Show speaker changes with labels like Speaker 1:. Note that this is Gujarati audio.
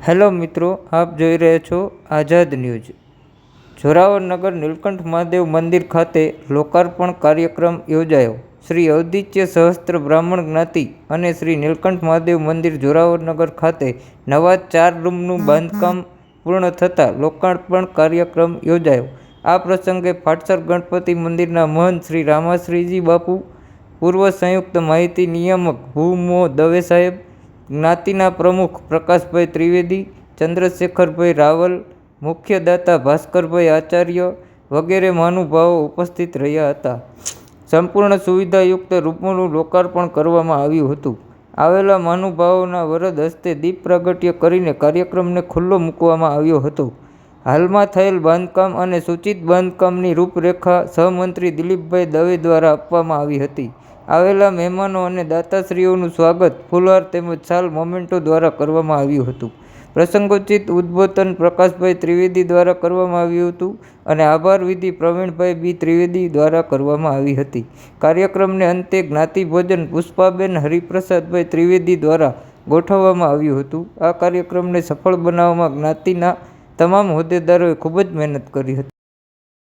Speaker 1: હેલો મિત્રો, આપ જોઈ રહ્યા છો આઝાદ ન્યૂઝ। જોરાવર નગર નીલકંઠ મહાદેવ મંદિર ખાતે લોકાર્પણ કાર્યક્રમ યોજાયો। શ્રી ઔદિત્ય સહસ્ત્ર બ્રાહ્મણ જ્ઞાતિ અને શ્રી નીલકંઠ મહાદેવ મંદિર જોરાવર નગર ખાતે નવા 4 રૂમનું બાંધકામ પૂર્ણ થતાં લોકાર્પણ કાર્યક્રમ યોજાયો। આ પ્રસંગે ફાટસર ગણપતિ મંદિરના મહંત શ્રી રામાશ્રીજી બાપુ, પૂર્વ સંયુક્ત માહિતી નિયામક ભૂ મો દવે સાહેબ, જ્ઞાતિના પ્રમુખ પ્રકાશભાઈ ત્રિવેદી, ચંદ્રશેખરભાઈ રાવલ, મુખ્ય દાતા ભાસ્કરભાઈ આચાર્ય વગેરે મહાનુભાવો ઉપસ્થિત રહ્યા હતા। સંપૂર્ણ સુવિધાયુક્ત રૂમોનું લોકાર્પણ કરવામાં આવ્યું હતું। આવેલા મહાનુભાવોના વરદ હસ્તે દીપ પ્રાગટ્ય કરીને કાર્યક્રમને ખુલ્લો મૂકવામાં આવ્યો હતો। હાલમાં થયેલ બાંધકામ અને સૂચિત બાંધકામની રૂપરેખા સહમંત્રી દિલીપભાઈ દવે દ્વારા આપવામાં આવી હતી। આવેલા મહેમાનો અને દાતાશ્રીઓનું સ્વાગત ફૂલહાર તેમજ શાલ મોમેન્ટો દ્વારા કરવામાં આવ્યું હતું। પ્રસંગોચિત ઉદ્બોધન પ્રકાશભાઈ ત્રિવેદી દ્વારા કરવામાં આવ્યું હતું અને આભાર વિધિ પ્રવીણભાઈ બી ત્રિવેદી દ્વારા કરવામાં આવી હતી। કાર્યક્રમને અંતે જ્ઞાતિ ભોજન પુષ્પાબેન હરિપ્રસાદભાઈ ત્રિવેદી દ્વારા ગોઠવવામાં આવ્યું હતું। આ કાર્યક્રમને સફળ બનાવવામાં જ્ઞાતિના તમામ હોદ્દેદારોએ ખૂબ જ મહેનત કરી હતી।